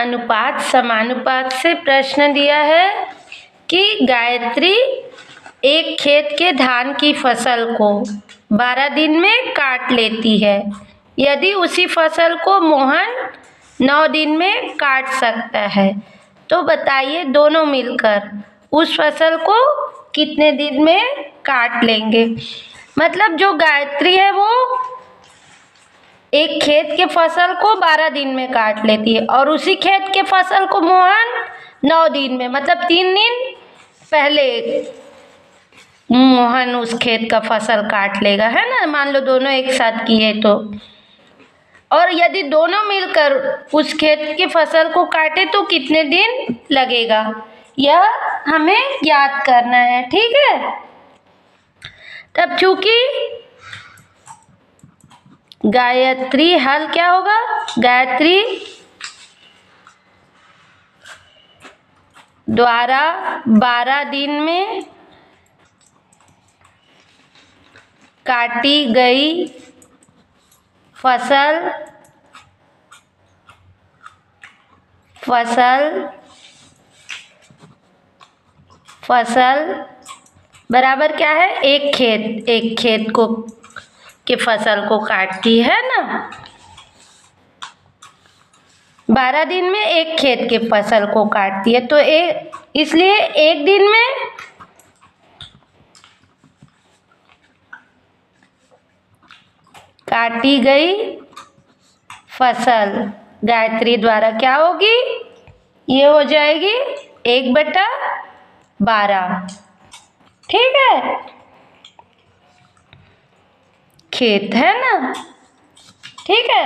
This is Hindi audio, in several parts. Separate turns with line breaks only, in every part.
अनुपात समानुपात से प्रश्न दिया है कि गायत्री एक खेत के धान की फसल को 12 दिन में काट लेती है। यदि उसी फसल को मोहन 9 दिन में काट सकता है तो बताइए दोनों मिलकर उस फसल को कितने दिन में काट लेंगे। मतलब जो गायत्री है वो एक खेत के फसल को 12 दिन में काट लेती है और उसी खेत के फसल को मोहन 9 दिन में, मतलब 3 दिन पहले मोहन उस खेत का फसल काट लेगा, है ना। मान लो दोनों एक साथ किए तो। और यदि दोनों मिलकर उस खेत की फसल को काटे तो कितने दिन लगेगा, यह हमें याद करना है। ठीक है। तब चूंकि गायत्री हल क्या होगा, गायत्री द्वारा 12 दिन में काटी गई फसल बराबर क्या है, एक खेत को के फसल को काटती है ना। 12 दिन में एक खेत के फसल को काटती है तो इसलिए एक दिन में काटी गई फसल गायत्री द्वारा क्या होगी, ये हो जाएगी 1/12। ठीक है, खेत है ना। ठीक है।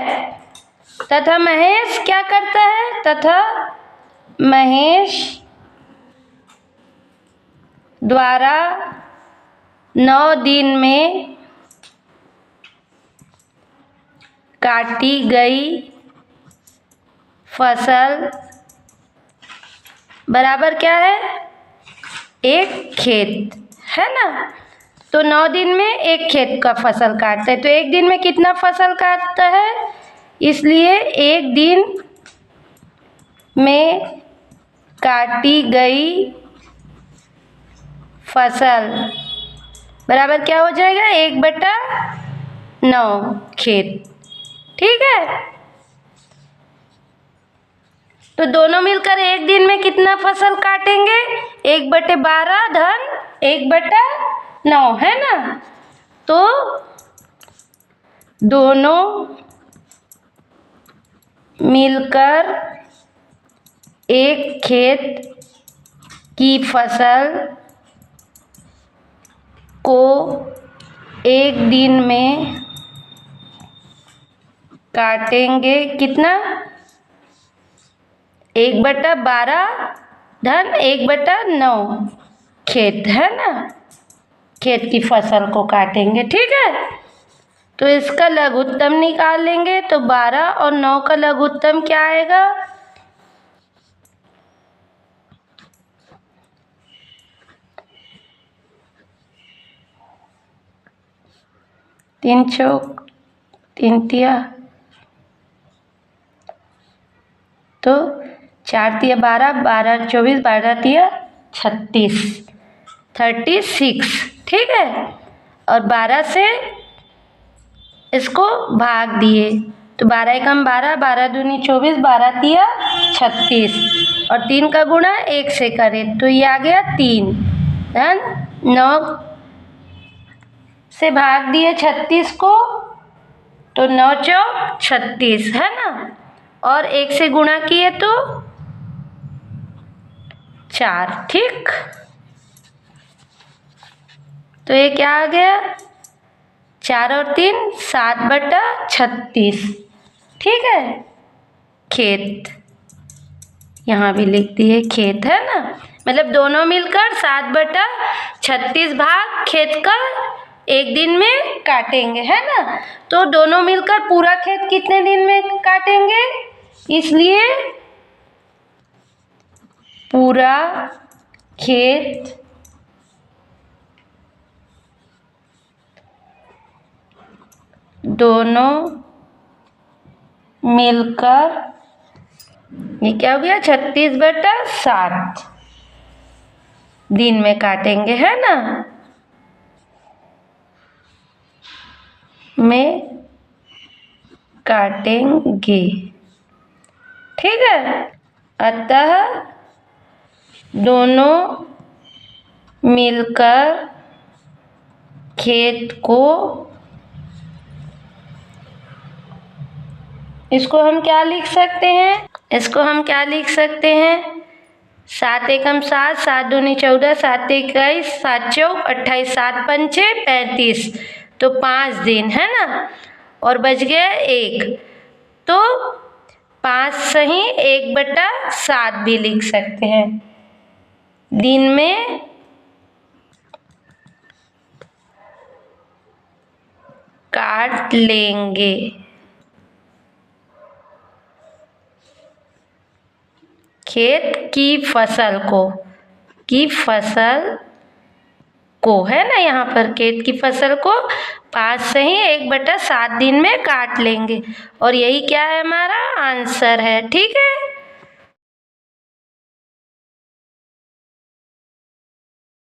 तथा महेश क्या करता है, तथा महेश द्वारा 9 दिन में काटी गई फसल बराबर क्या है, एक खेत, है ना। तो 9 दिन में एक खेत का फसल काटता है तो एक दिन में कितना फसल काटता है, इसलिए एक दिन में काटी गई फसल बराबर क्या हो जाएगा, 1/9 खेत। ठीक है। तो दोनों मिलकर एक दिन में कितना फसल काटेंगे, 1/12 धन 1/9, है ना। तो दोनों मिलकर एक खेत की फसल को एक दिन में काटेंगे, कितना, 1/12 धन 1/9 खेत, है ना। खेत की फसल को काटेंगे। ठीक है। तो इसका लघुत्तम निकाल लेंगे तो 12 और 9 का लघुत्तम क्या आएगा, 3 चौक 3 तिया, तो 4 तिया 12, 12 24, 12 तिया 36, 36। ठीक है। और 12 से इसको भाग दिए तो 12 एकम 12, 12 दूनी 24, 12 तिया 36 और 3 का गुणा 1 से करें तो ये आ गया 3 धन 9 से भाग दिए 36 को तो 9 चौक 36, है ना। और 1 से गुणा किए तो 4। ठीक। तो ये क्या आ गया, 4 और 3 7/36। ठीक है। खेत यहाँ भी लिख दिए खेत, है ना। मतलब दोनों मिलकर 7/36 भाग खेत का एक दिन में काटेंगे, है ना। तो दोनों मिलकर पूरा खेत कितने दिन में काटेंगे, इसलिए पूरा खेत दोनों मिलकर ये क्या हो गया 36/7 दिन में काटेंगे, है ना, में काटेंगे। ठीक है, अतः दोनों मिलकर खेत को, इसको हम क्या लिख सकते हैं, इसको हम क्या लिख सकते हैं, 7 एकम 7, 7 दूनी 14, 7 21, 7 चौक 28, 7 पंचे 35, तो 5 दिन, है ना, और बच गया 1, तो 5 सही 1/7 भी लिख सकते हैं। दिन में काट लेंगे। खेत की फसल को है ना, यहाँ पर खेत की फसल को 5 सही 1/7 दिन में काट लेंगे, और यही क्या है, हमारा आंसर है। ठीक है।